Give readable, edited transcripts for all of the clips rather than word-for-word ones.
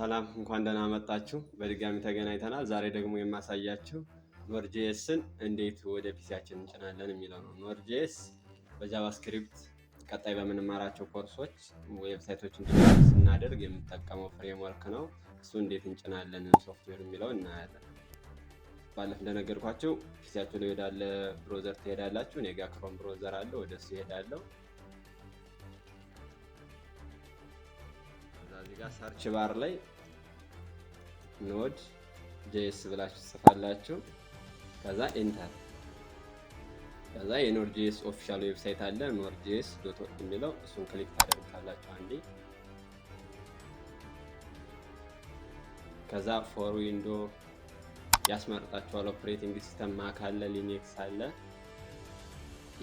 ሰላም እንኳን ደህና መጣችሁ። በድጋሚ ተገናኝተናል። ዛሬ ደግሞ የማሳያችሁ ኖድ.ጄኤስን እንዴት ወደ ፒሲያችን እንጭናለን የሚለው ነው። ኖድ.ጄኤስ በጃቫስክሪፕት ቀጣይ በምንማራቸው ኮርሶች ዌብሳይቶችን ዲዛይን ስናደርግ የምንጠቀመው ፍሬምወርክ ነው። እሱ እንዴት እንጭናለን ሶፍትዌር የሚለው እናያለን። ባለፈው እንደነገርኳችሁ ፒሲያችሁ ላይ ወዳለ ብሮዘር ትሄዳላችሁ። እኔ ጋር ክሮም ብሮዘር አለ፣ ወደሱ እሄዳለሁ። እዚህ ጋር ሰርች ባር ላይ ኖድ.ጄኤስ ብላችሁ ጽፋላችሁ። ከዛ ኢንተር። ከዛ የኖድ.ጄኤስ ኦፊሻል ዌብሳይት አለ node.js.org የሚለው እሱን ክሊክ ታደርጋላችሁ አንዴ። ከዛ ፎር ዊንዶ ያስመርጣችኋል። ኦፕሬቲንግ ሲስተም ማክ አለ፣ ሊነክስ አለ።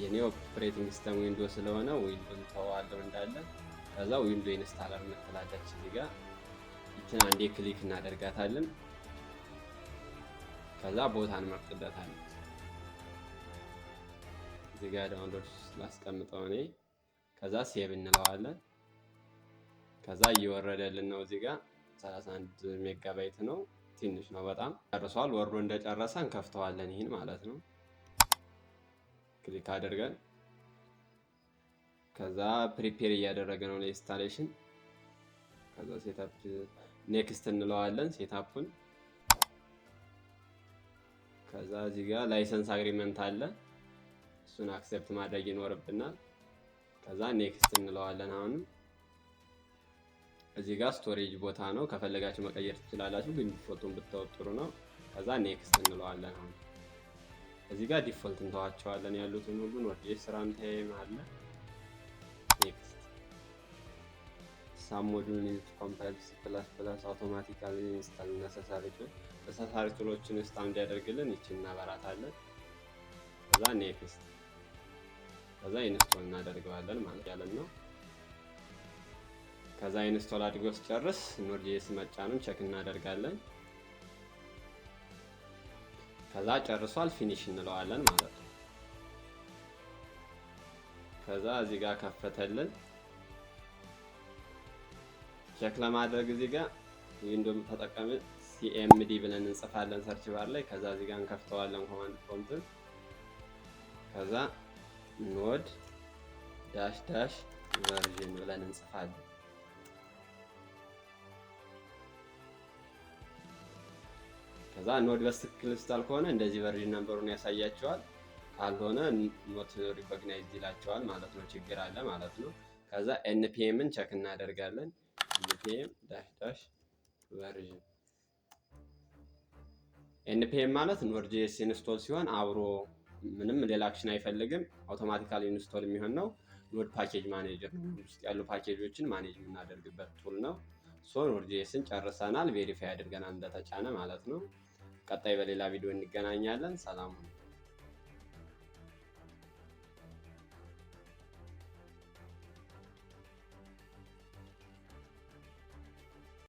የኔ ኦፕሬቲንግ ሲስተም ዊንዶ ስለሆነ ዊንዶን ተዋለው እንዳለ። ከዛ ዊንዶ ኢንስታለር መጥላታች እዚህ ጋር ይችን አንዴ ክሊክ እናደርጋታለን። ከዛ ቦታ እንመርጥበታለን። እዚህ ጋር ዳውንሎድ ላስቀምጠው እኔ። ከዛ ሴቭ እንለዋለን። ከዛ እየወረደልን ነው። እዚህ ጋር 31 ሜጋባይት ነው፣ ትንሽ ነው በጣም። ጨርሷል። ወርዶ እንደጨረሰ እንከፍተዋለን ይሄን ማለት ነው። ክሊክ አድርገን ከዛ ፕሪፔር እያደረገ ነው ለኢንስታሌሽን። ከዛ ሴትአፕ ኔክስት እንለዋለን ሴትአፑን። ከዛ እዚህ ጋር ላይሰንስ አግሪመንት አለ፣ እሱን አክሴፕት ማድረግ ይኖርብናል። ከዛ ኔክስት እንለዋለን። አሁንም እዚህ ጋር ስቶሬጅ ቦታ ነው፣ ከፈለጋችሁ መቀየር ትችላላችሁ፣ ግን ዲፎልቱን ብታወጡ ጥሩ ነው። ከዛ ኔክስት እንለዋለን። አሁን እዚህ ጋር ዲፎልት እንተዋቸዋለን ያሉትን ሁሉ። ኖድ.ጄኤስ ራንታይም አለ። ኔክስት ሳም ሞጁል ኢዝ ኮምፓይል C++ አውቶማቲካሊ ኢንስታል ነሰሳሪ ቱሎችን ኢንስታል እንዲያደርግልን ይችን እናበራታለን። ከዛ ኔክስት። ከዛ ኢንስቶል እናደርገዋለን ማለት ያለን ነው። ከዛ ኢንስቶል አድርጎ ሲጨርስ ኖድ.ጄኤስ መጫኑን ቼክ እናደርጋለን። ከዛ ጨርሷል፣ ፊኒሽ እንለዋለን ማለት ነው። ከዛ እዚህ ጋር ከፈተልን። ቼክ ለማድረግ እዚህ ጋር ዊንዶው ተጠቀመ ሲኤምዲ ብለን እንጽፋለን ሰርች ባር ላይ። ከዛ እዚህ ጋር እንከፍተዋለን ኮማንድ ፕሮምፕትን። ከዛ ኖድ ዳሽ ዳሽ ቨርዥን ብለን እንጽፋለን። ከዛ ኖድ በትክክል ኢንስታል ከሆነ እንደዚህ ቨርዥን ነምበሩን ያሳያቸዋል፣ ካልሆነ ኖት ሪኮግናይዝድ ይላቸዋል ማለት ነው፣ ችግር አለ ማለት ነው። ከዛ ኤንፒኤምን ቼክ እናደርጋለን። ኤንፒኤም ዳሽ ዳሽ ቨርዥን። ኤንፒኤም ማለት ኖድ.ጄኤስ ኢንስቶል ሲሆን አብሮ ምንም ሌላ አክሽን አይፈልግም፣ አውቶማቲካሊ ኢንስቶል የሚሆን ነው። ኖድ ፓኬጅ ማኔጀር ነው፣ ውስጥ ያሉ ፓኬጆችን ማኔጅ የምናደርግበት ቱል ነው። ኖድ.ጄኤስን ጨርሰናል፣ ቬሪፋይ አድርገናል እንደተጫነ ማለት ነው። ቀጣይ በሌላ ቪዲዮ እንገናኛለን። ሰላም።